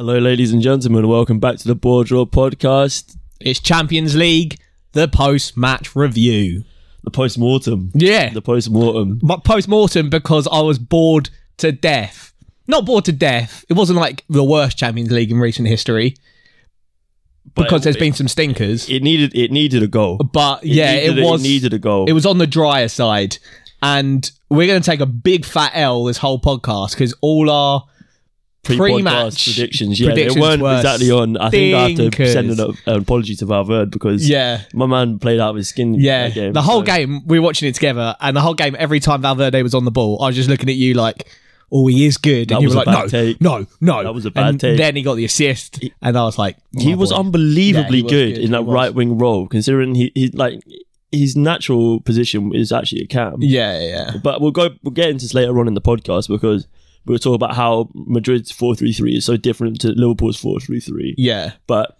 Hello, ladies and gentlemen. Welcome back to the BoreDraw podcast. It's Champions League, the post-match review. The post-mortem. Yeah. The post-mortem. Post-mortem because I was bored to death. Not bored to death. It wasn't like the worst Champions League in recent history. Because there's been some stinkers. It needed a goal. But It needed a goal. It was on the drier side. And we're going to take a big fat L this whole podcast because all our pre-match predictions they weren't exactly on. I think I have to send an apology to Valverde because my man played out of his skin. Yeah, game, the whole game we were watching it together, and the whole game every time Valverde was on the ball, I was just looking at you like, "Oh, he is good," and you were like, "No, that was a bad take." Then he got the assist, and I was like, "He was unbelievably good in that right wing role, considering he like." His natural position is actually a cam. Yeah. But we'll get into this later on in the podcast because we'll talk about how Madrid's 4-3-3 is so different to Liverpool's 4-3-3. Yeah. But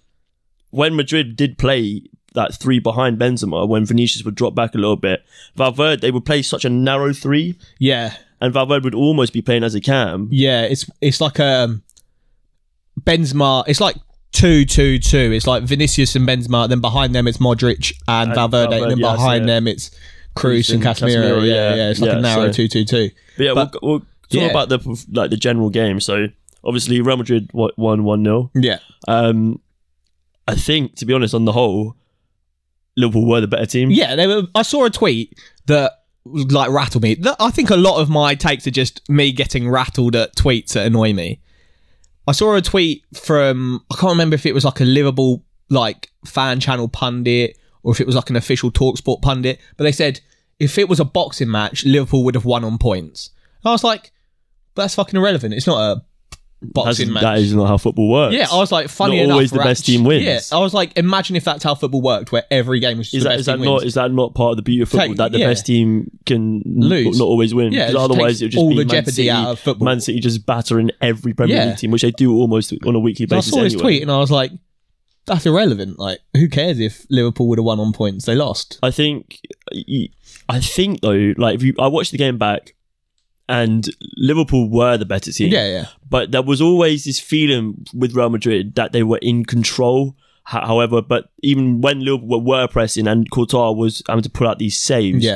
when Madrid did play that three behind Benzema, when Vinicius would drop back a little bit, Valverde, they would play such a narrow three. Yeah. And Valverde would almost be playing as a cam. Yeah, it's like Benzema, it's like 2-2-2. It's like Vinicius and Benzema, then behind them it's Modric and Valverde, and then behind them it's Cruz and Casemiro. Yeah, it's like a narrow 2-2-2. But yeah, we'll talk about the general game. So obviously Real Madrid won 1-0. Yeah. I think, to be honest, on the whole, Liverpool were the better team. Yeah, I saw a tweet that like rattled me. I think a lot of my takes are just me getting rattled at tweets that annoy me. I saw a tweet from, I can't remember if it was like a Liverpool like fan channel pundit or if it was like an official TalkSport pundit, but they said if it was a boxing match, Liverpool would have won on points. And I was like, but that's fucking irrelevant. It's not a boxing match. That is not how football works. Yeah, I was like, funny enough. Not always the best team wins. Yeah, I was like, imagine if that's how football worked, where every game was just the best team wins. Is that not part of the beauty of football, that the best team can lose, not always win? Yeah, otherwise it would just all be the jeopardy out of football. Man City just battering every Premier League team, which they do almost on a weekly basis. I saw his tweet and I was like, that's irrelevant. Like, who cares if Liverpool would have won on points? They lost. I think though, like I watched the game back, and Liverpool were the better team. Yeah. But there was always this feeling with Real Madrid that they were in control. However, but even when Liverpool were pressing and Courtois was having to pull out these saves,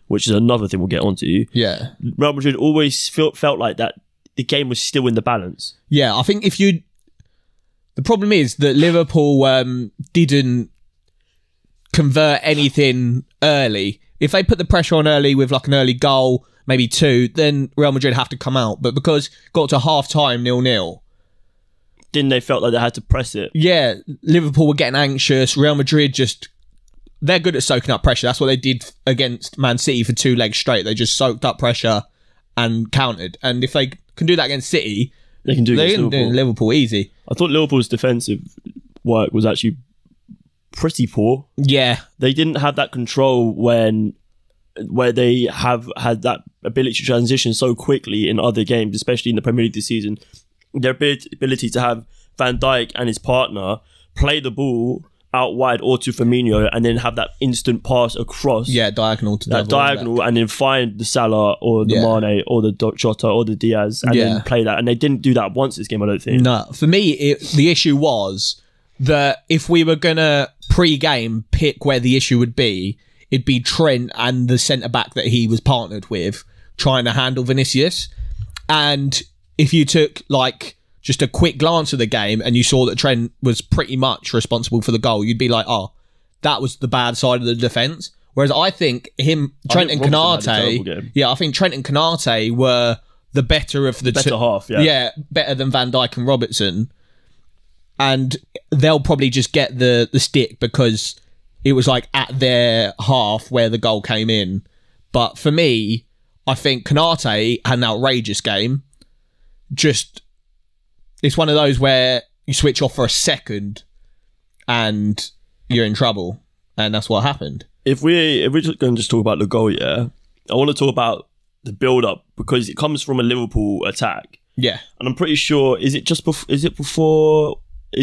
which is another thing we'll get onto. Yeah. Real Madrid always felt like that the game was still in the balance. Yeah, I think the problem is that Liverpool didn't convert anything early. If they put the pressure on early with like an early goal, maybe two, then Real Madrid have to come out. But because it got to half-time 0-0. Didn't they felt like they had to press it? Yeah, Liverpool were getting anxious. Real Madrid they're good at soaking up pressure. That's what they did against Man City for 2 legs straight. They just soaked up pressure and countered. And if they can do that against City, they can do it against Liverpool easy. I thought Liverpool's defensive work was actually pretty poor. Yeah. They didn't have that control where they have had that ability to transition so quickly in other games, especially in the Premier League this season. Their ability to have Van Dijk and his partner play the ball out wide or to Firmino and then have that instant pass across. Yeah, diagonal to that diagonal and then find the Salah or the Mane or the Jota or the Diaz and then play that. And they didn't do that once this game, I don't think. No, for me, the issue was that if we were going to pre-game pick where the issue would be, it'd be Trent and the centre-back that he was partnered with trying to handle Vinicius. And if you took like just a quick glance at the game and you saw that Trent was pretty much responsible for the goal, you'd be like, oh, that was the bad side of the defence. Whereas I think Trent and Konate were the better of the better half, yeah, better than Van Dijk and Robertson. And they'll probably just get the stick because it was like at their half where the goal came in. But for me, I think Konate had an outrageous game. It's one of those where you switch off for a second and you're in trouble. And that's what happened. If we're just going to just talk about the goal, I want to talk about the build-up because it comes from a Liverpool attack. Yeah. And I'm pretty sure, is it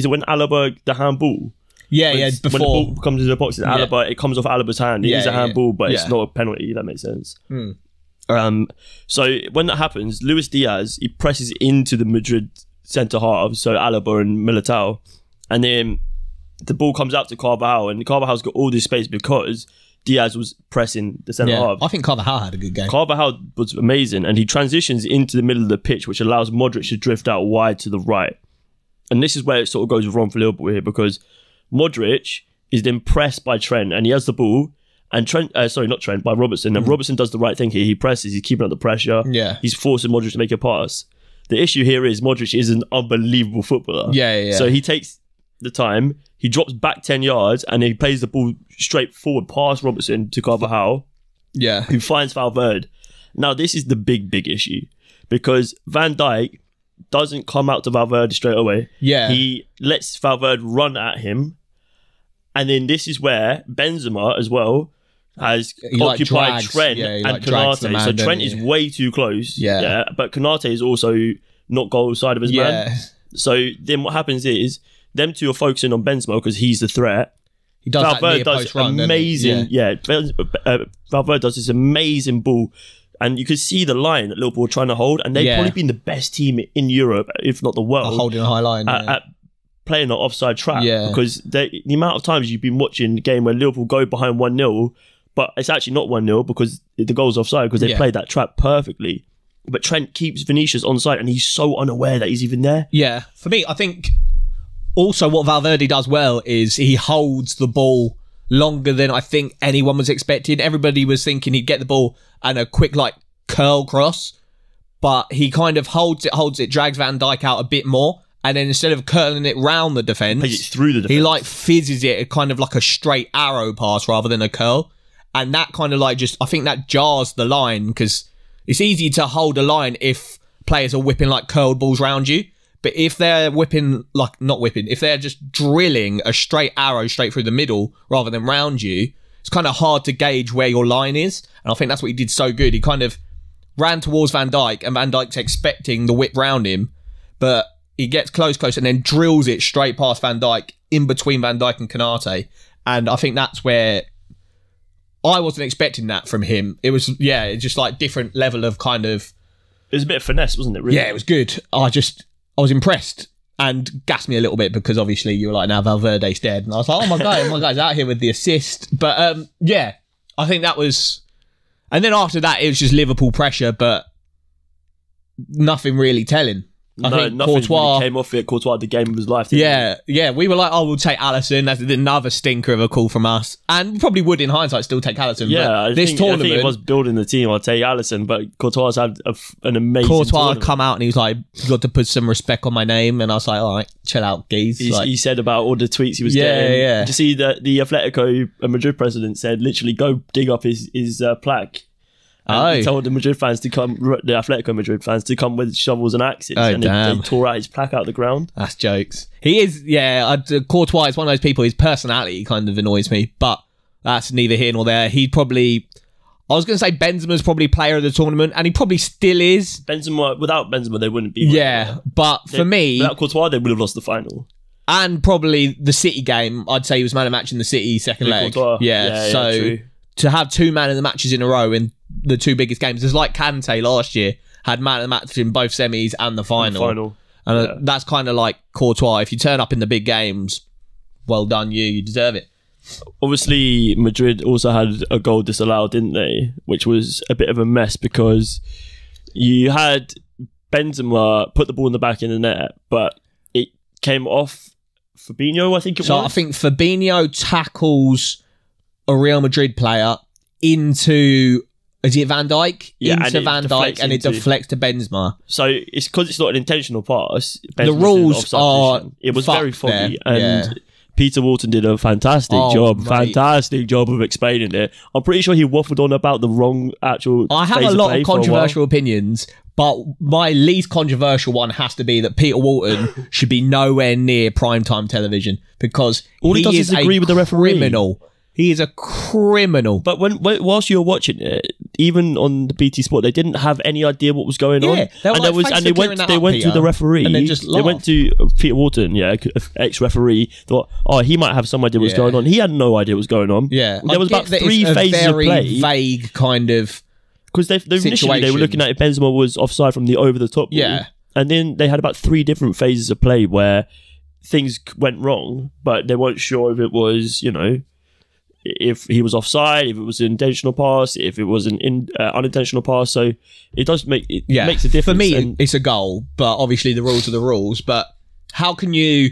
when Alaba, the handball? Yeah, before. When the ball comes into the box, Alaba, it comes off Alaba's hand. It is a handball, but it's not a penalty. That makes sense. So when that happens, Luis Diaz, he presses into the Madrid centre halves, so Alaba and Militao, and then the ball comes out to Carvajal, and Carvajal's got all this space because Diaz was pressing the centre half. I think Carvajal had a good game. Carvajal was amazing, and he transitions into the middle of the pitch, which allows Modric to drift out wide to the right. And this is where it sort of goes wrong for Liverpool here, because Modric is then pressed by Trent, and he has the ball, and by Robertson, and Robertson does the right thing here. He presses, he's keeping up the pressure. Yeah. He's forcing Modric to make a pass. The issue here is Modric is an unbelievable footballer. Yeah. So he takes the time, he drops back 10 yards, and he plays the ball straight forward past Robertson to Carvajal, who finds Valverde. Now, this is the big issue, because Van Dijk doesn't come out to Valverde straight away. Yeah. He lets Valverde run at him, and then this is where Benzema as well has occupied Trent and Konate. So Trent is way too close. Yeah. But Konate is also not goal side of his man. So then what happens is them two are focusing on Benzema because he's the threat. He does Valverde does amazing. Valverde does this amazing ball, and you could see the line that Liverpool were trying to hold, and they've probably been the best team in Europe, if not the world, holding a high line at playing an offside trap. Because the amount of times you've been watching a game where Liverpool go behind 1-0, but it's actually not 1-0 because the goal's offside, because they played that trap perfectly. But Trent keeps Vinicius on side, and he's so unaware that he's even there. Yeah, for me, I think also what Valverde does well is he holds the ball longer than I think anyone was expecting. Everybody was thinking he'd get the ball and a quick curl cross, but he kind of holds it, drags Van Dijk out a bit more, and then instead of curling it round the defence, plays it through the defence. He fizzes it kind of like a straight arrow pass rather than a curl. And that kind of I think that jars the line, because it's easy to hold a line if players are whipping curled balls round you. But if they're if they're just drilling a straight arrow straight through the middle rather than round you, it's kind of hard to gauge where your line is. And I think that's what he did so good. He kind of ran towards Van Dijk, and Van Dijk's expecting the whip round him, but he gets close, and then drills it straight past Van Dijk, in between Van Dijk and Konate. And I think that's where I wasn't expecting that from him. It was, just different level of kind of... It was a bit of finesse, wasn't it, really? Yeah, it was good. I was impressed, and gassed me a little bit, because obviously you were like, now Valverde's dead. And I was like, oh my guy's out here with the assist. But I think that was... And then after that, it was just Liverpool pressure, but nothing really telling. I think nothing Courtois really came off it. Courtois had the game of his life. Yeah. We were like, we'll take Alisson. That's another stinker of a call from us. And we probably would, in hindsight, still take Alisson. Yeah, I think if I was building the team, I'd take Alisson, but Courtois had an amazing tournament. Come out and he was like, you got to put some respect on my name. And I was like, all right, chill out, geez. He said about all the tweets he was getting. Yeah. Did you see that the Atletico Madrid president said, literally, go dig up his plaque? And he told the Atletico Madrid fans to come with shovels and axes, and they tore out his plaque out of the ground. That's jokes. He is, Courtois is one of those people, his personality kind of annoys me, but that's neither here nor there. I was going to say Benzema's probably player of the tournament, and he probably still is. Without Benzema, they wouldn't be. For me... Without Courtois, they would have lost the final. And probably the City game, I'd say he was man of the match in the City second leg. Courtois. Yeah, true. To have two man of the matches in a row in the two biggest games, it's like Kante last year had man of the match in both semis and the final. And that's kind of like Courtois. If you turn up in the big games, well done you deserve it. Obviously, Madrid also had a goal disallowed, didn't they? Which was a bit of a mess, because you had Benzema put the ball in the back of the net, but it came off Fabinho, I think it was. So I think Fabinho tackles a Real Madrid player into... Is it Van Dijk? Into Van Dijk, and it deflects to Benzema. So it's because it's not an intentional pass. The rules are... It was very foggy, and Peter Walton did a fantastic job. Mate. Fantastic job of explaining it. I'm pretty sure he waffled on about the wrong actual... I have a lot of controversial opinions, but my least controversial one has to be that Peter Walton should be nowhere near primetime television, because all he does is agree with the referee. Criminal. He is a criminal. But whilst you were watching it, even on the BT Sport, they didn't have any idea what was going on. They went to the referee. And they went to Peter Walton, ex-referee. Thought, he might have some idea what's going on. He had no idea what was going on. Yeah, there was about 3 phases of play. Vague kind of. Because initially they were looking at if Benzema was offside from the over the top. Yeah. And then they had about 3 different phases of play where things went wrong, but they weren't sure if it was, if he was offside, if it was an intentional pass, if it was an unintentional pass. So it does makes a difference. For me, it's a goal, but obviously the rules are the rules. But how can you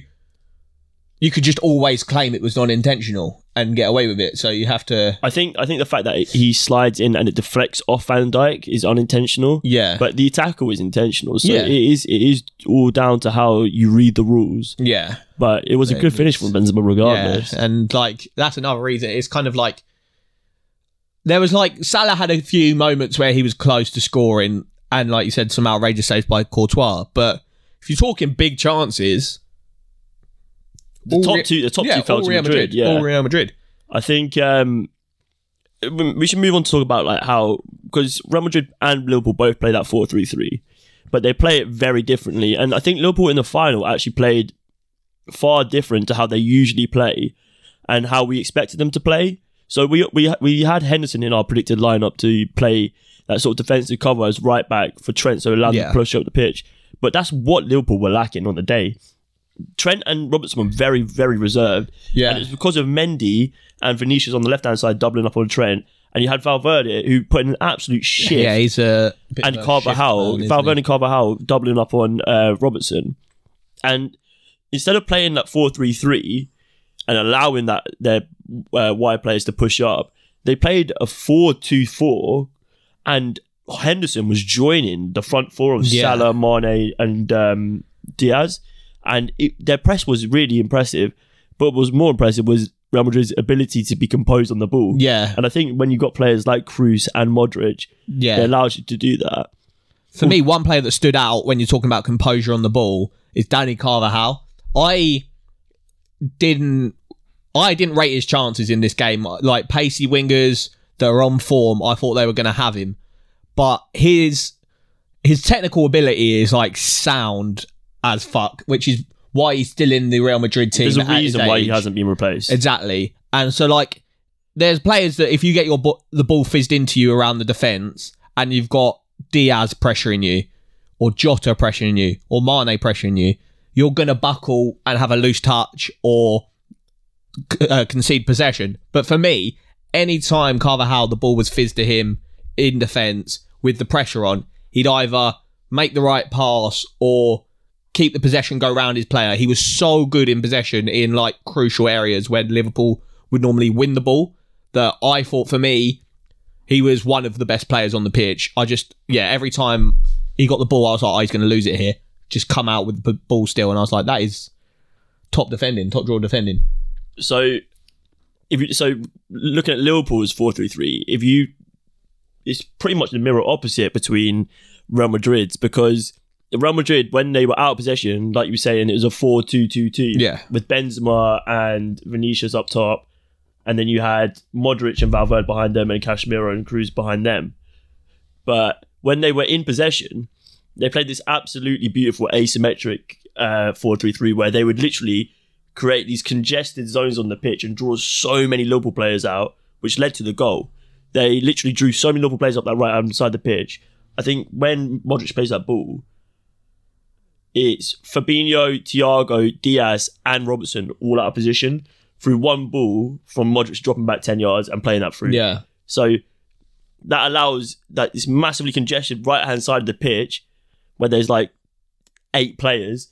could just always claim it was non-intentional and get away with it? So you have to... I think the fact that he slides in and it deflects off Van Dijk is unintentional. Yeah. But the tackle is intentional. So it is all down to how you read the rules. Yeah. But it was a good finish from Benzema regardless. Yeah. And that's another reason. It's kind of like... There was Salah had a few moments where he was close to scoring, and like you said, some outrageous saves by Courtois. But if you're talking big chances... The top two fell to Madrid. Yeah, all Real Madrid. I think we should move on to talk about how, because Real Madrid and Liverpool both play that 4-3-3, but they play it very differently. And I think Liverpool in the final actually played far different to how they usually play and how we expected them to play. So we had Henderson in our predicted lineup to play that sort of defensive cover as right back for Trent, so allowed him to push up the pitch. But that's what Liverpool were lacking on the day. Trent and Robertson were very, very reserved. Yeah. And it's because of Mendy and Vinicius on the left-hand side doubling up on Trent. And you had Valverde, who put in an absolute shift. Yeah, he's a bit and of a Carvajal, shift, Valverde and Carvajal doubling up on Robertson. And instead of playing that 4-3-3 and allowing that their wide players to push up, they played a 4-2-4, and Henderson was joining the front four of Salah, Mane and Diaz. And their press was really impressive. But what was more impressive was Real Madrid's ability to be composed on the ball. Yeah. And I think when you got players like Kroos and Modric, it allows you to do that. For me, one player that stood out when you're talking about composure on the ball is Danny Carvajal. I didn't rate his chances in this game. Like pacey wingers that are on form, I thought they were going to have him. But his technical ability is sound as fuck, which is why he's still in the Real Madrid team. There's a reason why he hasn't been replaced. Exactly. And so there's players that if you get the ball fizzed into you around the defence and you've got Diaz pressuring you or Jota pressuring you or Mane pressuring you, you're going to buckle and have a loose touch or concede possession. But for me, any time Carvajal, the ball was fizzed to him in defence with the pressure on, he'd either make the right pass or keep the possession, go around his player. He was so good in possession in crucial areas when Liverpool would normally win the ball that I thought, for me, he was one of the best players on the pitch. Every time he got the ball, I was like, oh, he's going to lose it here. Just come out with the ball still. And I was like, that is top draw defending. So looking at Liverpool's 4-3-3, it's pretty much the mirror opposite between Real Madrid's, because Real Madrid, when they were out of possession, like you were saying, it was a 4-2-2-2 with Benzema and Vinicius up top, and then you had Modric and Valverde behind them and Casemiro and Kroos behind them. But when they were in possession, they played this absolutely beautiful asymmetric 4-3-3 where they would literally create these congested zones on the pitch and draw so many Liverpool players out, which led to the goal. They literally drew so many Liverpool players up that right-hand side of the pitch. I think when Modric plays that ball, it's Fabinho, Thiago, Diaz and Robertson all out of position through one ball from Modric dropping back 10 yards and playing that through. Yeah. So that allows that this massively congested right-hand side of the pitch where there's 8 players,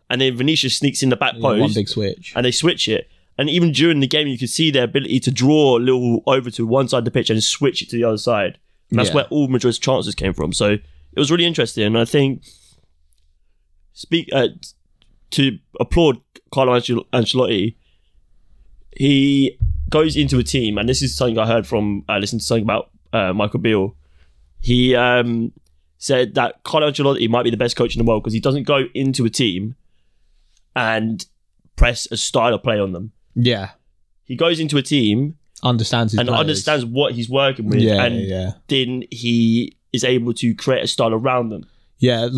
and then Vinicius sneaks in the back post. One big switch. And they switch it. And even during the game, you could see their ability to draw a little over to one side of the pitch and switch it to the other side. And that's where all Madrid's chances came from. So it was really interesting. And I think to applaud Carlo Ancelotti, he goes into a team, and this is something I heard from listening to something about Michael Beale. He said that Carlo Ancelotti might be the best coach in the world because he doesn't go into a team and press a style of play on them. Yeah. He goes into a team, understands what he's working with, then he is able to create a style around them. Yeah,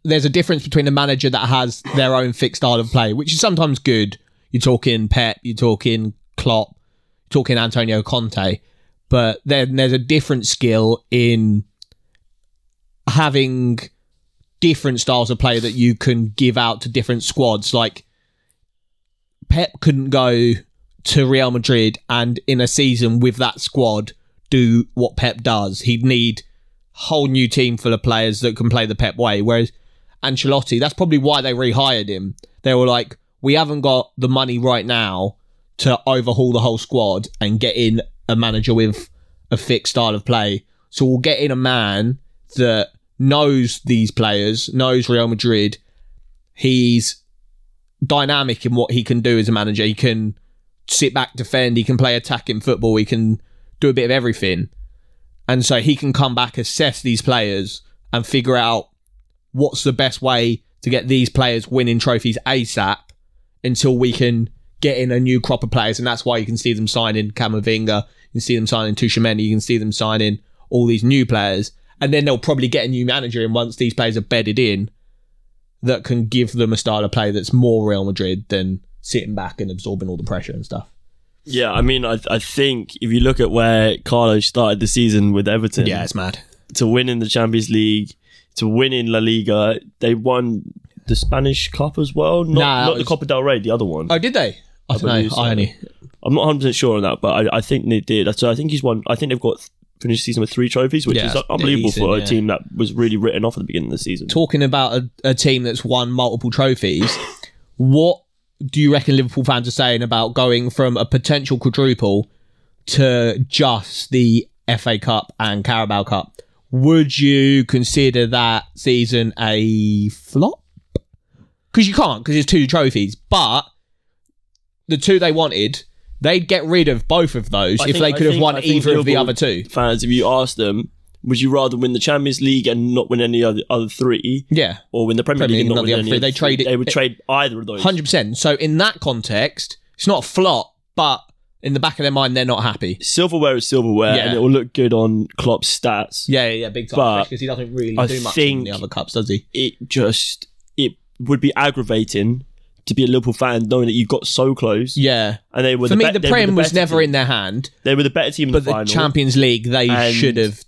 there's a difference between a manager that has their own fixed style of play, which is sometimes good. You're talking Pep, you're talking Klopp, you're talking Antonio Conte, but then there's a different skill in having different styles of play that you can give out to different squads. Like, Pep couldn't go to Real Madrid and in a season with that squad do what Pep does. He'd need a whole new team full of players that can play the Pep way. Whereas Ancelotti, that's probably why they rehired him. They were like, we haven't got the money right now to overhaul the whole squad and get in a manager with a fixed style of play. So we'll get in a man that knows these players, knows Real Madrid. He's dynamic in what he can do as a manager. He can sit back, defend. He can play attacking football. He can do a bit of everything. And so he can come back, assess these players and figure out what's the best way to get these players winning trophies ASAP until we can get in a new crop of players. And that's why you can see them signing Camavinga. You can see them signing Tchouaméni. You can see them signing all these new players. And then they'll probably get a new manager in once these players are bedded in that can give them a style of play that's more Real Madrid than sitting back and absorbing all the pressure and stuff. Yeah, I mean, I think if you look at where Carlos started the season with Everton, yeah, it's mad. To win in the Champions League, to win in La Liga, they won the Spanish Cup as well. Not the Copa del Rey, the other one. Oh, did they? I don't know. So. I'm not 100% sure on that, but I think they did. So I think he's won. I think they've got finished the season with 3 trophies, which is unbelievable for a team that was really written off at the beginning of the season. Talking about a team that's won multiple trophies, what do you reckon Liverpool fans are saying about going from a potential quadruple to just the FA Cup and Carabao Cup? Would you consider that season a flop? Because you can't, because it's 2 trophies. But the 2 they wanted, they'd get rid of both of those if they could have won either of the other 2. Fans, if you ask them, would you rather win the Champions League and not win any other 3? Yeah. Or win the Premier League and not win any other 3? They would trade either of those. 100%. So in that context, it's not a flop, but in the back of their mind, they're not happy. Silverware is silverware, and it will look good on Klopp's stats. Yeah, big time. Because he doesn't really do much in the other cups, does he? It would be aggravating to be a Liverpool fan knowing that you got so close. Yeah. And they were For me, the Prem was never in their hand. They were the better team in the final. But the Champions League, they should have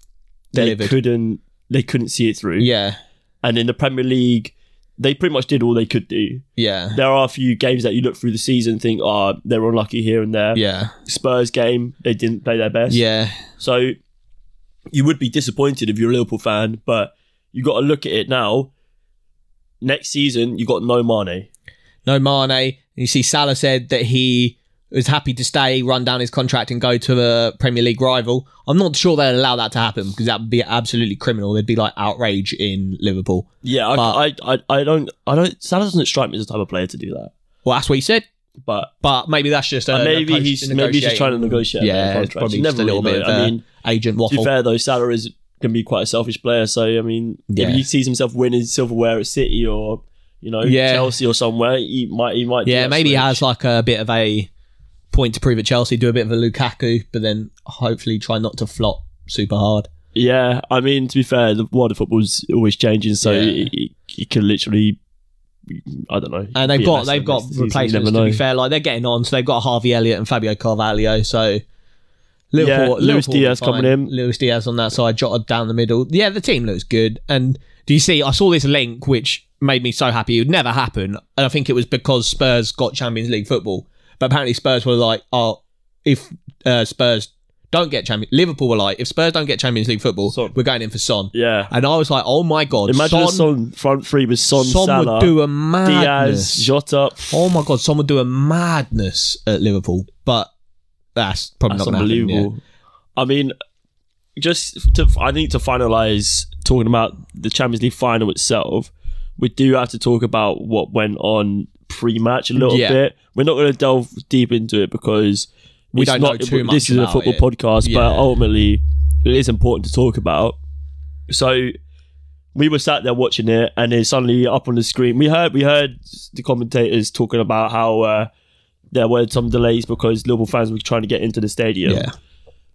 delivered. They couldn't see it through. Yeah. And in the Premier League, they pretty much did all they could do. Yeah. There are a few games that you look through the season and think, they're unlucky here and there. Yeah. Spurs game, they didn't play their best. Yeah. So you would be disappointed if you're a Liverpool fan, but you got to look at it now. Next season, you got no Mane. No Mane. You see Salah said that he was happy to stay, run down his contract and go to a Premier League rival. I'm not sure they'd allow that to happen because that would be absolutely criminal. There'd be like outrage in Liverpool. Yeah, I don't. Salah doesn't strike me as the type of player to do that. Well, that's what he said. But maybe that's just maybe he's just trying to negotiate. Yeah, it's probably just a little bit of agent waffle. To be fair though, Salah can be quite a selfish player. So I mean, if he sees himself winning silverware at City or Chelsea or somewhere, he might. Yeah, maybe he has like a bit of a point to prove at Chelsea, do a bit of a Lukaku, but then hopefully try not to flop super hard. Yeah, I mean, to be fair, the world of football's always changing, so it can literally, I don't know. And they've got replacements, to be fair, like they're getting on, so they've got Harvey Elliott and Fabio Carvalho, so Liverpool, Luis Diaz coming in. Luis Diaz on that side, jotted down the middle. Yeah, the team looks good. And do you see, I saw this link, which made me so happy. It would never happen. And I think it was because Spurs got Champions League football. But apparently Spurs were like, if Spurs don't get Liverpool were like, if Spurs don't get Champions League football, we're going in for Son. Yeah. And I was like, oh my God. Imagine Son front 3 with Son Salah, would do a madness. Diaz, Jota. Oh my God, Son would do a madness at Liverpool. But that's probably not going to happen. Unbelievable. Yeah. I mean, I need to finalise talking about the Champions League final itself. We do have to talk about what went on pre-match a little bit. We're not going to delve deep into it because we don't know too much. This is a football podcast, but ultimately it is important to talk about. So we were sat there watching it, and then suddenly up on the screen, we heard the commentators talking about how there were some delays because Liverpool fans were trying to get into the stadium. Yeah.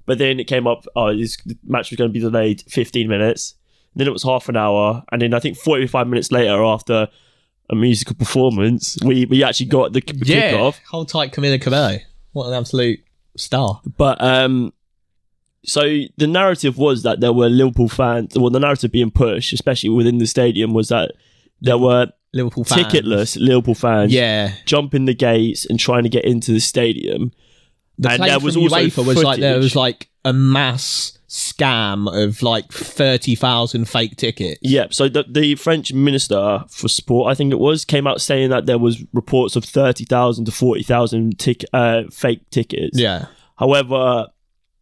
But then it came up, the match was going to be delayed 15 minutes. Then it was half an hour, and then I think 45 minutes later, after a musical performance, we actually got the kickoff. Hold tight, Camila Cabello. What an absolute star. But So the narrative was that there were Liverpool fans. Well, the narrative being pushed, especially within the stadium, was that there were Liverpool fans. ticketless Liverpool fans, Yeah. jumping the gates and trying to get into the stadium. The And claim there was from also UEFA was like there footage. was like a mass scam of like 30,000 fake tickets. Yeah, so the French Minister for Sport, I think it was, came out saying that there was reports of 30,000 to 40,000 fake tickets. Yeah. However,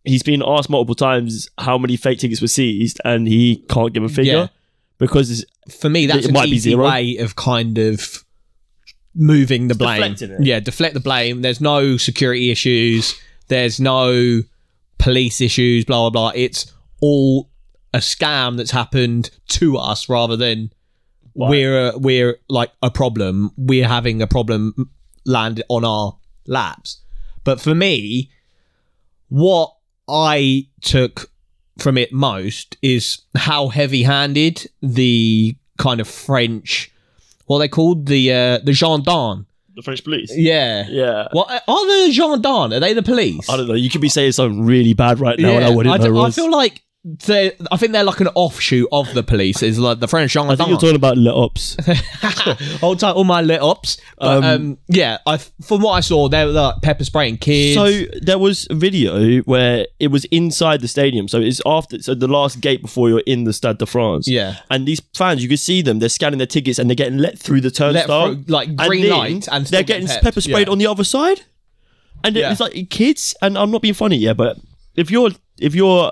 he's been asked multiple times how many fake tickets were seized, and he can't give a figure Yeah. because For me, that's it an might be easy zero. way of kind of moving the blame. deflecting it. Yeah, deflect the blame. There's no security issues. There's no police issues, blah, blah, blah. It's all a scam that's happened to us rather than we're like a problem. We're having a problem land on our laps. But for me, what I took from it most is how heavy-handed the kind of French, what are they called, the gendarmes. the French police. Yeah. Yeah. What are the gendarmes? Are they the police? I don't know. You could be saying something really bad right now, and I wouldn't know. I feel like I think they're like an offshoot of the police. Is like the French gendarmes. I think you're talking about let ops. Hold tight, all my lit ups. But, yeah, from what I saw, they were like pepper spraying kids. So there was a video where it was inside the stadium. So it's after, so the last gate before you're in the Stade de France. Yeah. And these fans, you could see them. They're scanning their tickets and they're getting let through the turnstile. like green then light, and they're getting pepper sprayed on the other side. And it's like kids. And I'm not being funny, but if you're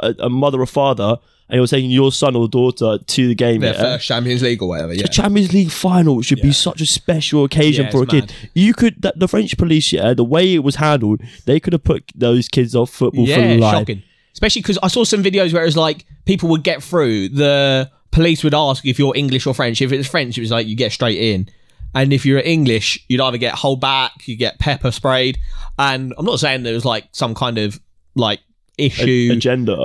a mother or father, and you're taking your son or daughter to the game, their first Champions League or whatever. Yeah. The Champions League final should be such a special occasion for a kid. mad. You could, the French police, the way it was handled, they could have put those kids off football for life. Shocking. Especially because I saw some videos where it was like people would get through. The police would ask if you're English or French. If it's French, it was like you get straight in. And if you're English, you'd either get hold back, you get pepper sprayed. And I'm not saying there was like some kind of like issue agenda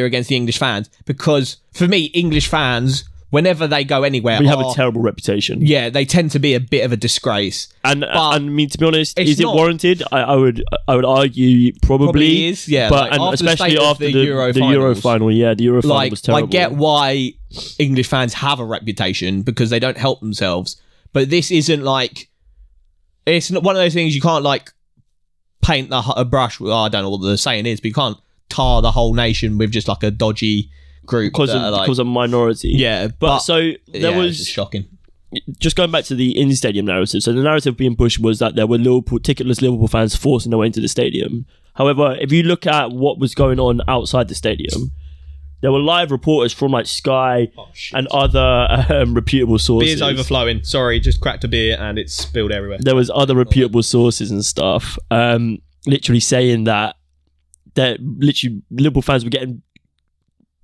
against the English fans, because for me, English fans, whenever they go anywhere, we have a terrible reputation. Yeah, they tend to be a bit of a disgrace. And I mean, to be honest, is it not warranted? I would argue probably is. Yeah, but like, and especially after the Euro final. Yeah, the Euro final was terrible. I get why English fans have a reputation because they don't help themselves, but this isn't like, it's not one of those things you can't like paint a brush with. I don't know what the saying is, but you can't tar the whole nation with just like a dodgy group because of minority. Yeah, but so there was it's shocking. Just going back to the in-stadium narrative. So the narrative being pushed was that there were ticketless Liverpool fans forcing their way into the stadium. However, if you look at what was going on outside the stadium, there were live reporters from like Sky and other reputable sources. Beer's overflowing. Sorry, just cracked a beer and it's spilled everywhere. There was other reputable sources and stuff, literally saying that literally Liverpool fans were getting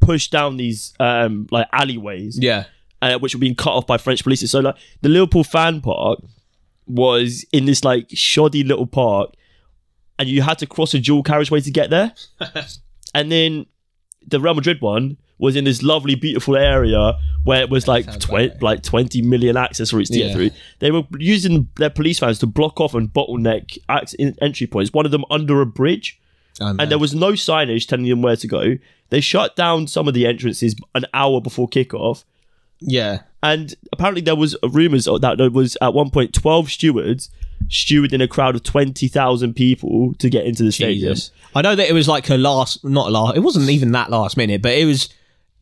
pushed down these like alleyways, which were being cut off by French police. So like the Liverpool fan park was in this like shoddy little park, and you had to cross a dual carriageway to get there. And then the Real Madrid one was in this lovely, beautiful area where it was like 20 million access routes to get through. They were using their police vans to block off and bottleneck entry points. One of them under a bridge. And there was no signage telling them where to go. They shut down some of the entrances an hour before kickoff. Yeah. And apparently there was rumours that there was at one point 12 stewards stewarding a crowd of 20,000 people to get into the stadium. I know that it was like it wasn't even that last minute, but it was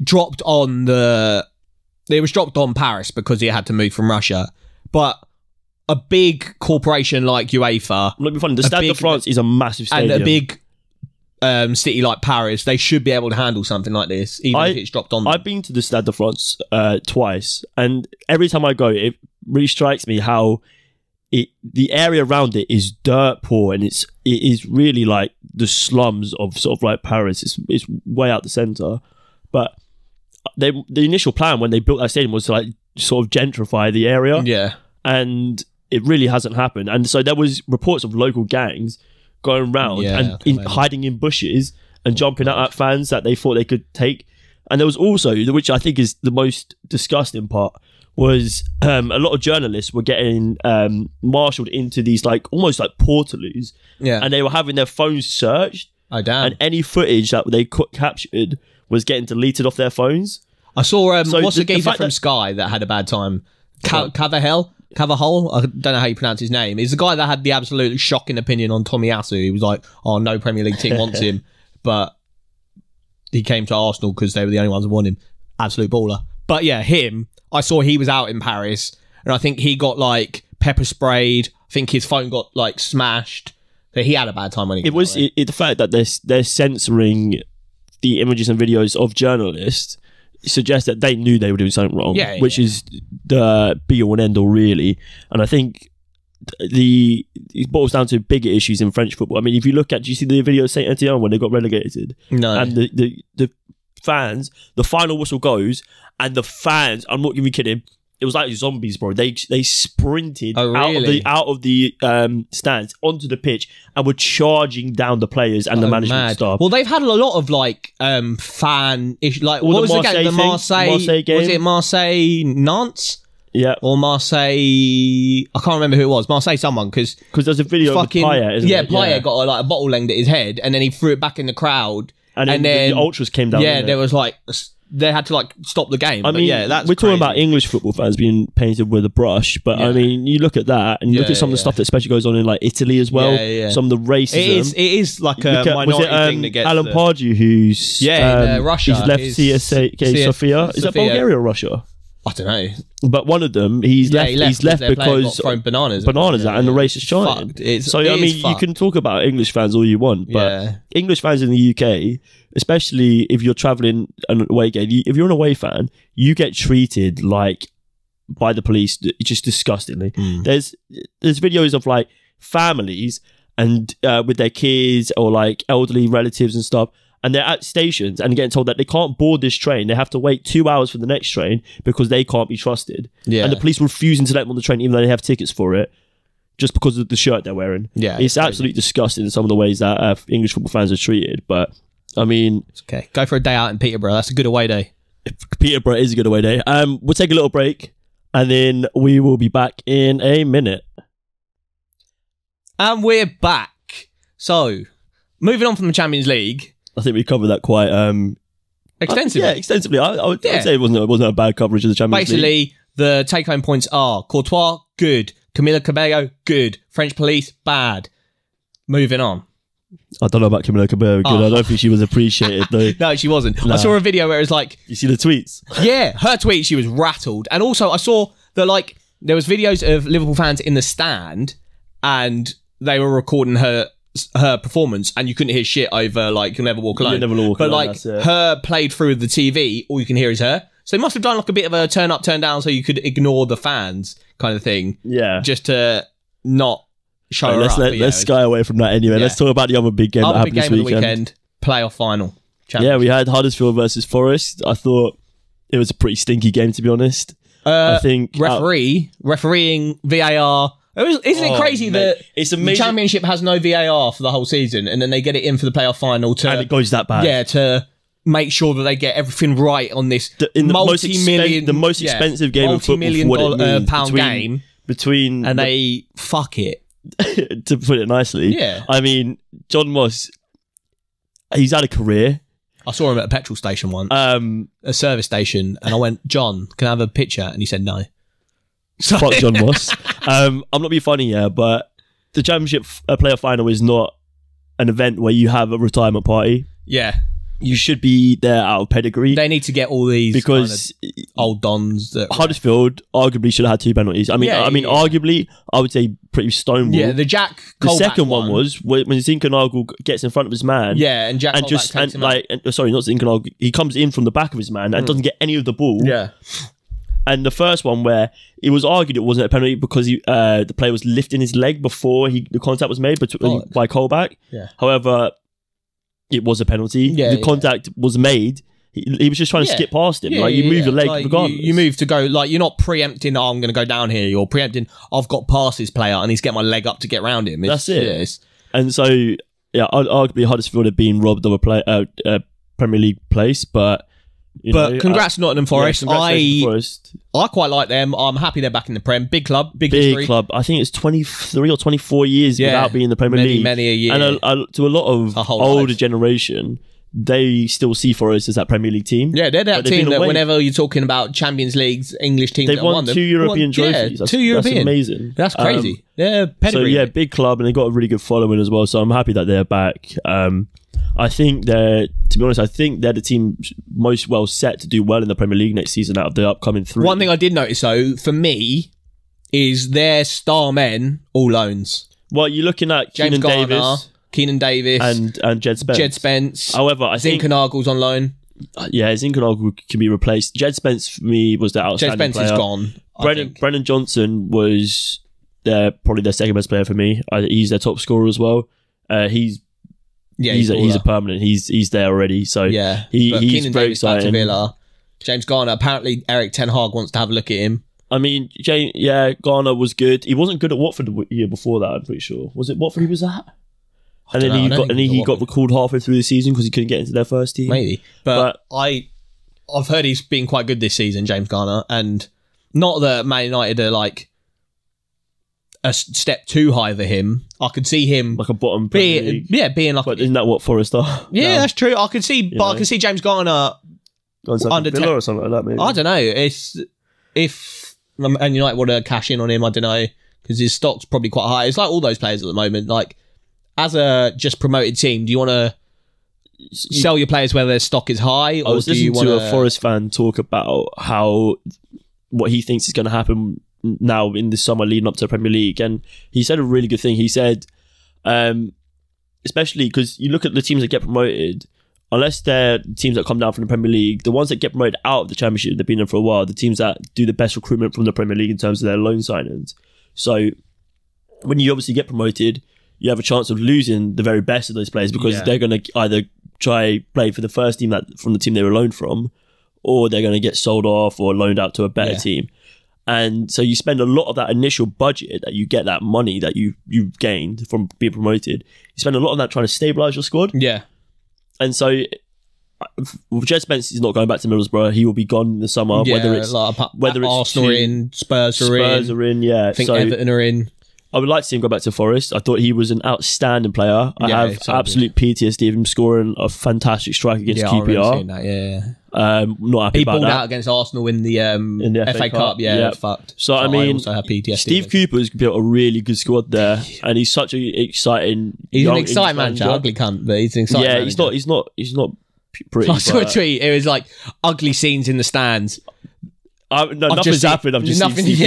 dropped on Paris because it had to move from Russia. But a big corporation like UEFA, Let me find the Stade de France is a massive stadium, and a big city like Paris, they should be able to handle something like this, even if it's dropped on them. I've been to the Stade de France twice, and every time I go, it really strikes me how the area around it is dirt poor, and it is really like the slums of sort of like Paris. It's way out the centre, but the initial plan when they built that stadium was to like sort of gentrify the area, and it really hasn't happened. And so there was reports of local gangs going around hiding in bushes and jumping out at fans that they thought they could take. And there was also, which I think is the most disgusting part, was a lot of journalists were getting marshaled into these like almost like portaloos, and they were having their phones searched Oh, damn. And any footage that they captured was getting deleted off their phones. I saw, So what's the the geezer fact from that- Sky that had a bad time? Cavahel? Cavahol? I don't know how you pronounce his name. He's the guy that had the absolutely shocking opinion on Tomiyasu. He was like, oh, no Premier League team wants him. But he came to Arsenal because they were the only ones that wanted him. Absolute baller. But yeah, him, I saw he was out in Paris, and I think he got like pepper sprayed. I think his phone got like smashed. But he had a bad time when he It was the fact that they're censoring the images and videos of journalists suggests that they knew they were doing something wrong, which is the be all and end all, really. And I think it boils down to bigger issues in French football. I mean, if you look at, do you see the video of Saint Etienne when they got relegated? No. And the fans, the final whistle goes, and the fans, I'm not even kidding, it was like zombies, bro. They sprinted out of the stands onto the pitch and were charging down the players and the management staff. Well, they've had a lot of like fan issues. Like, what was the game? The Marseille game? Was it Marseille Nantes? Yeah. Or Marseille, I can't remember who it was. Marseille someone, because there's a video of Payet, isn't it? Payet got a bottle length at his head, and then he threw it back in the crowd. And then the ultras came down. Yeah, there was like, they had to like stop the game. I mean, that's we're talking crazy. about English football fans being painted with a brush, but I mean, you look at that and you look at some of the stuff that especially goes on in like Italy as well. Some of the racism. It is like a minority thing that gets Alan Pardew, who's in Russia. He's left CSKA Sofia. Is that Bulgaria or Russia? I don't know. But one of them, he's left because throwing bananas and the racist chant. So I mean, you can talk about English fans all you want, but English fans in the UK, especially if you're traveling an away game, if you're an away fan, you get treated like by the police just disgustingly. There's videos of like families and with their kids or like elderly relatives and stuff, and they're at stations and getting told that they can't board this train. They have to wait 2 hours for the next train because they can't be trusted. Yeah. And the police refusing to let them on the train even though they have tickets for it, just because of the shirt they're wearing. Yeah, it's absolutely disgusting in some of the ways that English football fans are treated. But I mean, it's okay. Go for a day out in Peterborough. That's a good away day. Peterborough is a good away day. We'll take a little break and then we will be back in a minute. And we're back. So, moving on from the Champions League. I think we covered that quite extensively. Extensively. I would say it wasn't a bad coverage of the Champions League. Basically, the take-home points are Courtois, good. Camila Cabello, good. French police, bad. Moving on. I don't know about Camila Cabello, good. I don't think she was appreciated, though. No, she wasn't. I saw a video where it was like... You see the tweets? Yeah, her tweet, she was rattled. And also, I saw that, like, there was videos of Liverpool fans in the stand, and they were recording her performance, and you couldn't hear shit over like You'll Never Walk Alone. But like her played through the TV, all you can hear is her. So they must have done like a bit of a turn up, turn down, so you could ignore the fans kind of thing. Yeah, just to not show her up. Let's sky away from that anyway. Let's talk about the other big game that happened this weekend. Playoff final. Yeah, we had Huddersfield versus Forest. I thought it was a pretty stinky game, to be honest. I think refereeing VAR. Isn't it crazy that the Championship has no VAR for the whole season, and then they get it in for the playoff final and it goes that bad? Yeah, to make sure that they get everything right on this the most expensive game of football for what it means game between and they fuck it. To put it nicely, yeah. I mean, John Moss, he's had a career. I saw him at a petrol station once, a service station, and I went, "John, can I have a picture?" And he said no. Fuck John Moss. I'm not being funny here, but the Championship playoff final is not an event where you have a retirement party. Yeah. You should be there out of pedigree. They need to get all these because kind of old dons. Huddersfield arguably should have had 2 penalties. I mean, arguably, I would say pretty stonewall. Yeah, the Jack Colback The second one was when Zinchenko gets in front of his man. Yeah, and Jack sorry, not Zinchenko. He comes in from the back of his man and doesn't get any of the ball. Yeah. And the first one where it was argued it wasn't a penalty because the player was lifting his leg before the contact was made by Colback. Yeah. However, it was a penalty. Yeah, the contact was made. He was just trying to skip past him. You move your leg regardless. You move to go, you're not preempting, I'm going to go down here. You're preempting, I've got past this player. I need to get my leg up to get around him. That's it. And so, arguably Huddersfield had been robbed of a Premier League place, but But congrats to Nottingham Forest. Forest. I quite like them. I'm happy they're back in the Prem. Big club, big history. Club. I think it's 23 or 24 years without being in the Premier League. Many a year. And to a lot of older generation, they still see Forest as that Premier League team. Yeah, they're that team that whenever you're talking about Champions Leagues, English teams they've won 2 European trophies. Yeah, 2 European. That's amazing. That's crazy. Yeah, pedigree. So yeah, big club, and they've got a really good following as well. So I'm happy that they're back. I think to be honest, they're the team most well set to do well in the Premier League next season out of the upcoming 3. One thing I did notice though, for me, is their star men all loans. Well, you're looking at James Garner, Keenan Davis, and Jed Spence. Jed Spence. However, I think Zinkenagle's on loan. Yeah, Zinkenagle can be replaced. Jed Spence for me was the outstanding player. Jed Spence is gone. Brennan Johnson was probably their second best player for me. He's their top scorer as well. He's a permanent. He's there already. So yeah, he's Keenan very Davis exciting. Back to Villa. James Garner. Apparently, Eric Ten Hag wants to have a look at him. I mean, Garner was good. He wasn't good at Watford the year before that. I'm pretty sure. Was it Watford he was at? And then he got recalled halfway through the season because he couldn't get into their first team. Maybe, but I've heard he's been quite good this season, James Garner, and not that Man United are like a step too high for him. I could see him like a bottom being like. But isn't that what Forest are? Yeah, that's true. I could see, I can see James Garner under Villa or something like that. Maybe I don't know. If Man United want to cash in on him, I don't know, because his stock's probably quite high. It's like all those players at the moment. Like as a just promoted team, do you want to sell your players where their stock is high, or I was listening to a Forest fan talk about what he thinks is going to happen now in the summer leading up to the Premier League, and he said a really good thing. He said, especially because you look at the teams that get promoted, unless they're teams that come down from the Premier League, the ones that get promoted out of the Championship, they've been there for a while, the teams that do the best recruitment from the Premier League in terms of their loan signings. So when you obviously get promoted, you have a chance of losing the very best of those players because they're going to either try play for the first team from the team they were loaned from, or they're going to get sold off or loaned out to a better team. And so you spend a lot of that initial budget that you get, that money that you've gained from being promoted, you spend a lot of that trying to stabilise your squad. Yeah. And so Jed Spence is not going back to Middlesbrough. He will be gone in the summer. Yeah, whether it's Arsenal are in, Spurs are in. Yeah. I think Everton are in. I would like to see him go back to Forest. I thought he was an outstanding player. I have absolute PTSD of him scoring a fantastic strike against QPR. Not happy about that. He balled out against Arsenal in the FA Cup. Yeah, it's fucked. So I mean, I also have PTSD. Steve Cooper's built a really good squad there, and he's such an exciting. He's an exciting manager. Ugly cunt, but he's an exciting manager. Yeah, he's not pretty. I saw a tweet. It was like ugly scenes in the stands. Nothing's happened. I've just nothing's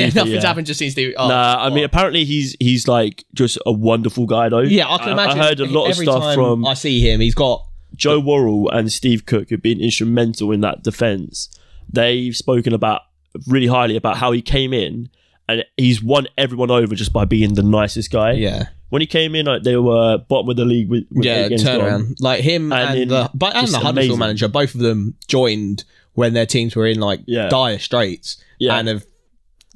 happened. Just seen Steve. I mean, apparently he's like just a wonderful guy though. Yeah, I can imagine. I heard a lot of stuff from. I see him. He's got Joe Worrell and Steve Cook have been instrumental in that defence. They've spoken about really highly about how he came in and he's won everyone over just by being the nicest guy. Yeah. When he came in, they were bottom of the league with turnaround. Like him and the Huddersfield manager, both of them joined when their teams were in dire straits, and have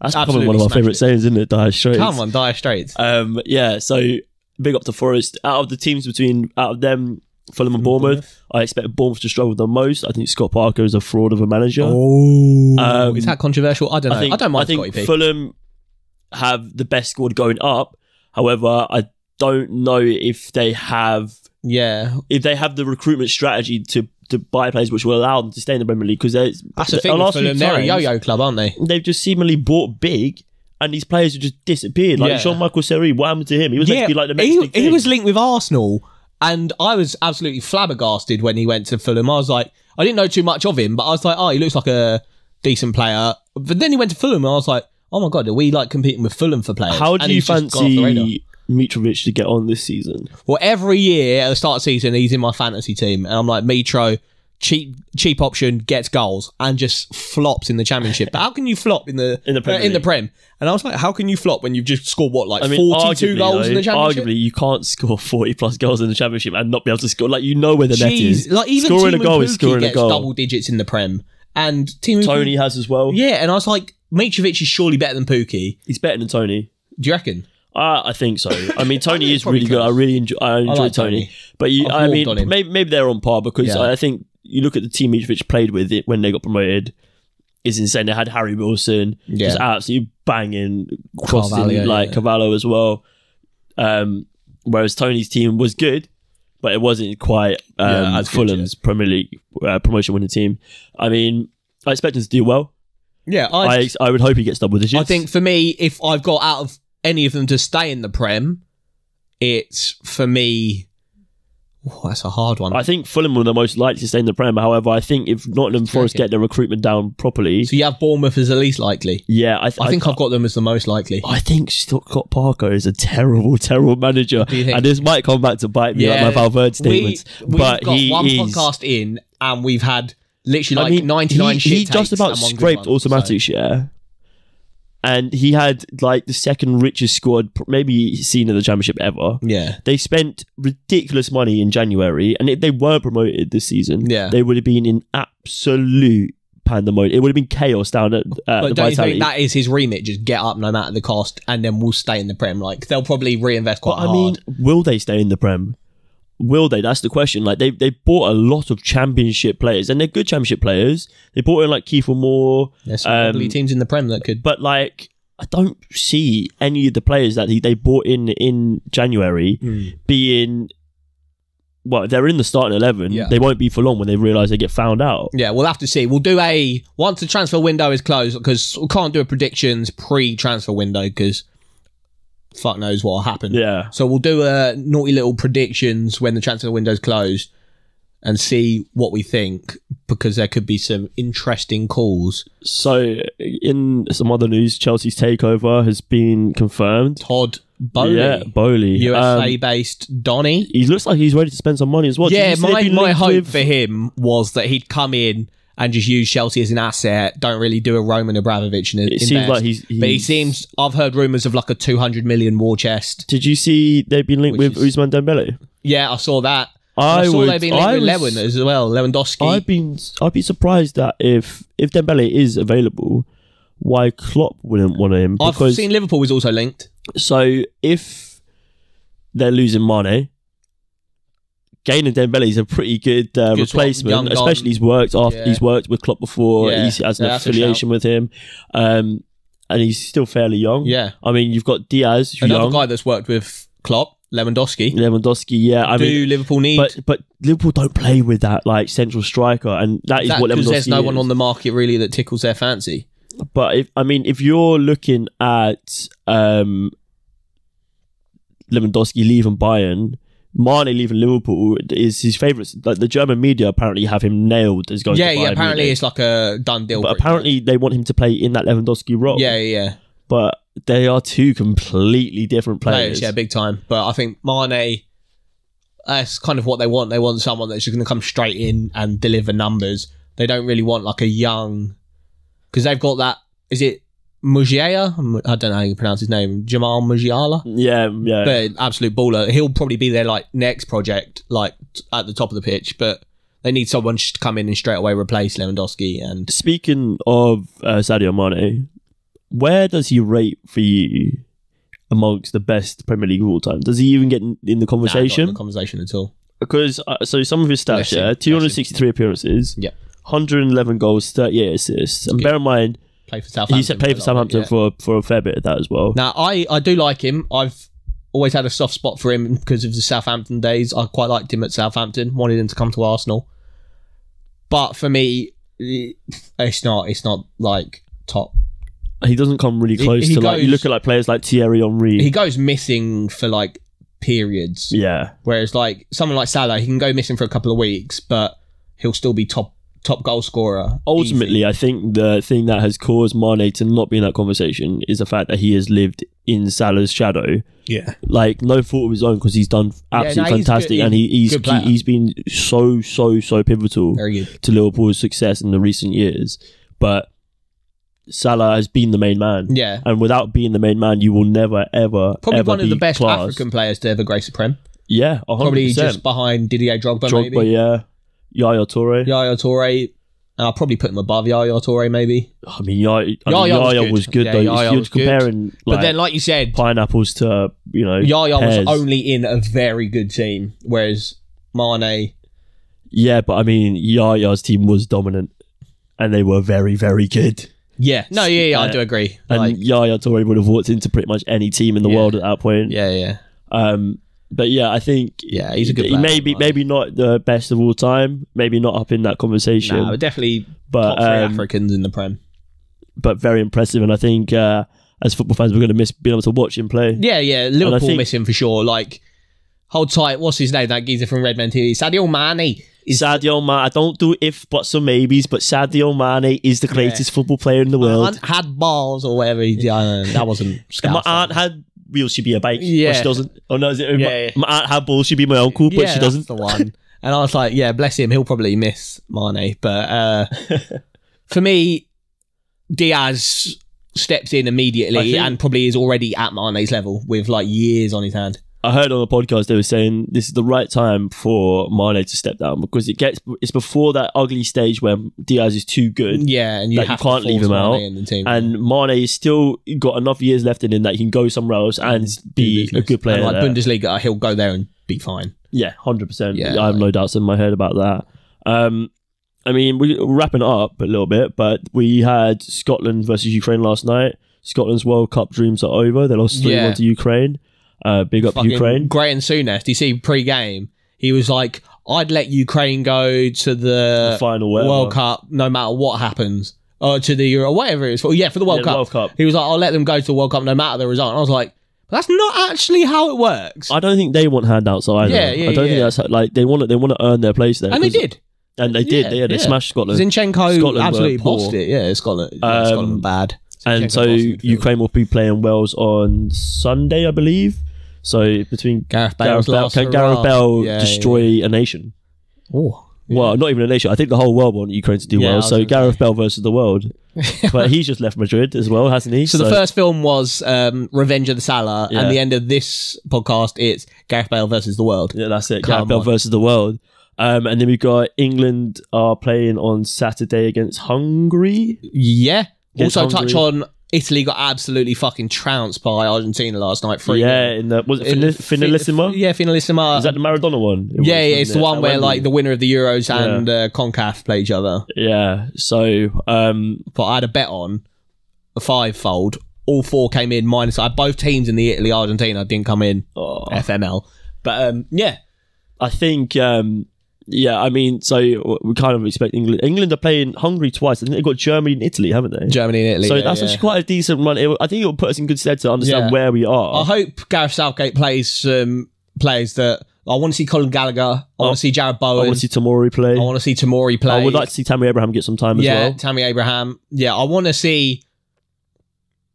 that's probably one of my favourite sayings, isn't it? Dire straits. Come on, dire straits. So big up to Forest. Out of them, Fulham and Bournemouth, I expect Bournemouth to struggle the most. I think Scott Parker is a fraud of a manager. Is that controversial? I don't know. I don't mind Scotty P. Fulham have the best squad going up. However, I don't know if they have the recruitment strategy to buy players which will allow them to stay in the Premier League, because that's the thing with Fulham. They're a yo-yo club, aren't they? They've just seemingly bought big, and these players have just disappeared. Like Jean-Michel Seri, what happened to him? He was meant to be like the next big thing. He was linked with Arsenal, and I was absolutely flabbergasted when he went to Fulham. I was like, I didn't know too much of him, but I was like, oh, he looks like a decent player. But then he went to Fulham, and I was like, oh my God, are we like competing with Fulham for players? How do you fancy Mitrovic to get on this season? Well, every year at the start of the season, he's in my fantasy team, and I'm like, Mitro, cheap option, gets goals, and just flops in the Championship. But how can you flop in the Prem? And I was like, how can you flop when you've just scored 42 goals in the Championship? Arguably, you can't score 40 plus goals in the Championship and not be able to score. Like, you know where the net is. Like, even scoring Teemu a goal is scoring gets a goal. Double digits in the Prem, and Tony has as well. Yeah, and I was like, Mitrovic is surely better than Pukki. He's better than Tony. Do you reckon? I think so. I mean, Tony is really good. I enjoy Tony. But maybe they're on par, because I think you look at the team Mitrovic played with it when they got promoted, is insane. They had Harry Wilson, just absolutely banging crosses, Carvalho as well. Whereas Tony's team was good, but it wasn't quite Fulham's Premier League promotion winning team. I mean, I expect him to do well. Yeah, I would hope he gets double digits. I think for me, if I've got out of any of them to stay in the Prem, it's for me. Oh, that's a hard one. I think Fulham are the most likely to stay in the Prem. However, I think if Nottingham Forest get their recruitment down properly, so you have Bournemouth as the least likely. Yeah, I think I've got them as the most likely. I think Scott Parker is a terrible manager, and this might come back to bite me like my Valverde statements. We've got one podcast in, and we've had literally 99 shit He takes just about and one scraped good one, automatics, and he had like the second richest squad maybe seen in the Championship ever. Yeah, they spent ridiculous money in January, and if they were promoted this season, they would have been in absolute pandemonium. It would have been chaos down at but the don't you Vitality. think that is his remit? Just get up no matter the cost, and then we'll stay in the Prem. Like they'll probably reinvest quite hard. I mean, will they stay in the Prem? Will they? That's the question. Like they bought a lot of Championship players, and they're good Championship players. They bought in like Kiefer Moore. There's some probably teams in the Prem that could. But like, I don't see any of the players that they bought in January being. Well, they're in the starting 11. Yeah. They won't be for long when they realise they get found out. Yeah, we'll have to see. We'll do once the transfer window is closed, because we can't do a predictions pre-transfer window because fuck knows what will happen. Yeah. So we'll do a naughty little predictions when the transfer window's closed and see what we think, because there could be some interesting calls. So in some other news, Chelsea's takeover has been confirmed. Todd Bowley. Yeah, Bowley. USA-based Donny. He looks like he's ready to spend some money as well. Yeah, my hope for him was that he'd come in and just use Chelsea as an asset, don't really do a Roman Abramovich and invest. Seems like but he seems, I've heard rumours of like a 200 million war chest. Did you see they've been linked with Ousmane Dembele? Yeah, I saw that. I saw they've been linked with Lewin as well, Lewandowski. I'd be surprised that if Dembele is available, why Klopp wouldn't want him. I've seen Liverpool was also linked. So if they're losing Mane, gaining Dembele is a pretty good replacement. Especially he's worked with Klopp before. Yeah. He has an affiliation with him, and he's still fairly young. Yeah, I mean you've got Diaz, another guy that's worked with Klopp. Lewandowski, yeah. I mean, Liverpool need, but Liverpool don't play with that like central striker, and that is what Lewandowski is. There's no one on the market really that tickles their fancy. But if you're looking at Lewandowski leaving Bayern, Mane leaving Liverpool is his favourites. Like the German media apparently have him nailed as going to Bayern. Yeah, apparently it's like a done deal. But apparently they want him to play in that Lewandowski role. Yeah. But they are two completely different players. Yeah, big time. But I think Mane, that's kind of what they want. They want someone that's just going to come straight in and deliver numbers. They don't really want like a young... Because they've got that... Is it Musiala? I don't know how you pronounce his name. Jamal Musiala? Yeah. But absolute baller. He'll probably be their like next project, like at the top of the pitch. But they need someone just to come in and straight away replace Lewandowski. And speaking of Sadio Mane... Where does he rate for you amongst the best Premier League of all time? Does he even get in the conversation? Not in the conversation at all. Because so some of his stats, 263 appearances, 111 goals, 38 assists, and bear in mind, played for Southampton for a fair bit of that as well. Now I do like him. I've always had a soft spot for him because of the Southampton days. I quite liked him at Southampton. Wanted him to come to Arsenal, but for me, it's not like top. He doesn't come really close to like you look at like players like Thierry Henry. He goes missing for like periods. Yeah. Whereas like someone like Salah, he can go missing for a couple of weeks, but he'll still be top goal scorer. Ultimately, I think the thing that has caused Mane to not be in that conversation is the fact that he has lived in Salah's shadow. Yeah. Like no fault of his own because he's done absolutely fantastic, and he's been so pivotal to Liverpool's success in the recent years. But Salah has been the main man. Yeah. And without being the main man, you will never, ever, probably ever one of the best class. African players to ever grace a Prem. Yeah, 100%. Probably just behind Didier Drogba, maybe. Yeah. Yaya Toure. I'll probably put him above Yaya Toure, maybe. I mean, Yaya was good, though. You're comparing, but then, like you said, pineapples to, Yaya pears. was only in a very good team, whereas Mane... Yeah, but I mean, Yaya's team was dominant, and they were very, very good. Yeah, no, yeah, I do agree. And Yaya Toure would have walked into pretty much any team in the world at that point. Yeah. But yeah, I think he's a good player. Maybe not the best of all time. Maybe not up in that conversation. No, definitely top 3 Africans in the Prem. But very impressive, and I think as football fans, we're going to miss being able to watch him play. Yeah, Liverpool miss him for sure. Like, hold tight. What's his name? That geezer from Redmen TV, Sadio Mane. Sadio Mane. I don't do if, buts, or maybes, but Sadio Mane is the greatest football player in the world. My aunt had balls or whatever. That wasn't. My aunt had wheels. She'd be a bike, but she doesn't. Oh no, is it? My aunt had balls. She'd be my uncle, but she doesn't. That's the one. And I was like, yeah, bless him. He'll probably miss Mane, but for me, Diaz steps in immediately and probably is already at Mane's level with like years on his hand. I heard on the podcast they were saying this is the right time for Mane to step down because it's before that ugly stage where Diaz is too good. Yeah, and you can't leave him out. And Mane is still got enough years left in him that he can go somewhere else and be a good player. And like Bundesliga, he'll go there and be fine. Yeah, 100%. Yeah, I have no doubts in my head about that. I mean, we're wrapping it up a little bit, but we had Scotland versus Ukraine last night. Scotland's World Cup dreams are over. They lost 3-1 to Ukraine. Big up Ukraine. Graham Souness, do you see pre-game? He was like, I'd let Ukraine go to the final World Cup no matter what happens. Or to the Euro, whatever it is. For the World Cup. World Cup. He was like, I'll let them go to the World Cup no matter the result. And I was like, that's not actually how it works. I don't think they want handouts either. I don't think that's like they want to earn their place there. And they did. And they did. They smashed Scotland. Zinchenko absolutely bossed it. Yeah, Scotland were bad. And so Ukraine will be playing Wales on Sunday, I believe. So between Gareth Bale destroy a nation? Oh, well, not even a nation. I think the whole world want Ukraine to do well. So Gareth Bale versus the world. But he's just left Madrid as well, hasn't he? So the first film was Revenge of the Salah, and the end of this podcast it's Gareth Bale versus the world. Yeah, that's it. Gareth Bale versus the world. And then we've got England are playing on Saturday against Hungary. Yeah. Also touch on Italy got absolutely fucking trounced by Argentina last night. Was it Finalissima? Yeah, Finalissima. Is that the Maradona one? It's the one where like the winner of the Euros and CONCACAF play each other. Yeah, so... but I had a bet on a 5-fold. All 4 came in minus... I had both teams in the Italy-Argentina didn't come in. FML. But I think... I mean, so we kind of expect England. England are playing Hungary twice. I think they've got Germany and Italy, haven't they? Germany and Italy. So that's actually quite a decent run. I think it will put us in good stead to understand where we are. I hope Gareth Southgate plays some players that... I want to see Colin Gallagher. I want to see Jared Bowen. I want to see Tomori play. I would like to see Tammy Abraham get some time as well. Yeah, Tammy Abraham. Yeah, I want to see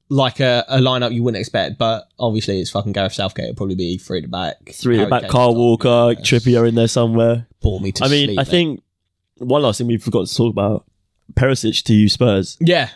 like a lineup you wouldn't expect, but obviously it's fucking Gareth Southgate. It'll probably be 3 at the back. 3 at the back. Carl Walker, Trippier in there somewhere. Bore me to sleep. I think one last thing we forgot to talk about: Perisic to Spurs. Yeah.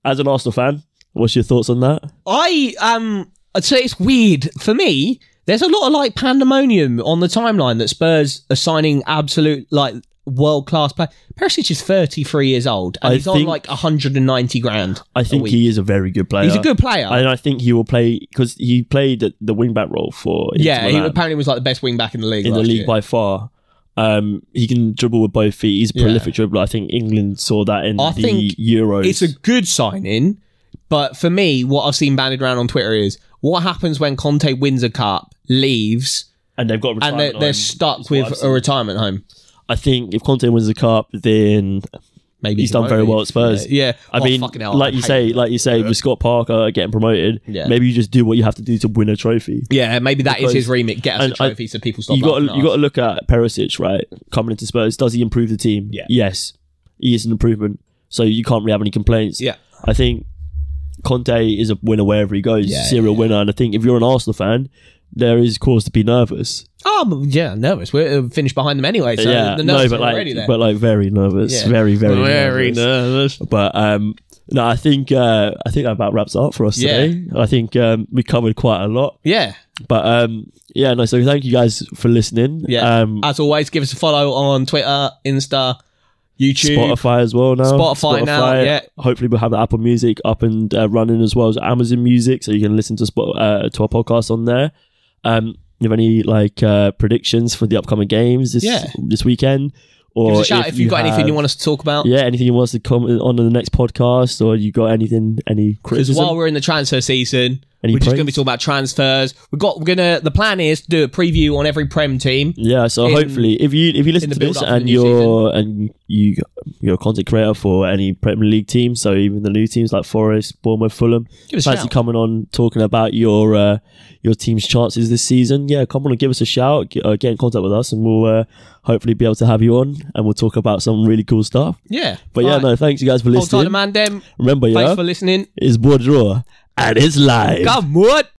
As an Arsenal fan, what's your thoughts on that? I'd say it's weird for me. There's a lot of like pandemonium on the timeline that Spurs are signing absolute like world-class player. Perisic is 33 years old and he's on like 190 grand. I think he is a very good player. He's a good player. And I think he will play because he played the wing-back role for Inter Milan. He apparently was like the best wing-back in the league. By far. He can dribble with both feet. He's a prolific dribbler. I think England saw that in the Euros. It's a good signing, but for me, what I've seen bandied around on Twitter is what happens when Conte wins a cup, leaves, and they've got a retirement and they're stuck with a retirement home. I think if Conte wins the cup, then maybe he's done very well at Spurs. Yeah. I mean, like you say, with Scott Parker getting promoted, maybe you just do what you have to do to win a trophy. Yeah, maybe that is his remit. Get us a trophy so people stop. You got to look at Perisic, right? Coming into Spurs, does he improve the team? Yeah. Yes, he is an improvement. So you can't really have any complaints. Yeah. I think Conte is a winner wherever he goes, serial winner. And I think if you're an Arsenal fan, there is cause to be nervous. Nervous. We're finished behind them anyway, so the nerves are already there. But like very nervous, very nervous. But no, I think that about wraps it up for us today. I think we covered quite a lot. Yeah. But so thank you guys for listening. Yeah. As always, give us a follow on Twitter, Insta, YouTube, Spotify as well now. Spotify now, yeah. Hopefully we'll have Apple Music up and running as well as Amazon Music, so you can listen to our podcast on there. you have any like predictions for the upcoming games this weekend? Or give us a shout if you've got anything you want us to talk about. Yeah, anything you want us to comment on in the next podcast, or you got any criticism? Because while we're in the transfer season, we're just going to be talking about transfers. The plan is to do a preview on every Prem team. Yeah, so hopefully, if you listen to this and you're a content creator for any Premier League team, so even the new teams like Forest, Bournemouth, Fulham, fancy coming on talking about your team's chances this season, come on and give us a shout, get in contact with us, and we'll hopefully be able to have you on, and we'll talk about some really cool stuff. Yeah. But thanks you guys for listening. Hold tight, man, them. Remember, thanks for listening. It's BoreDraw, and it's live. Come on.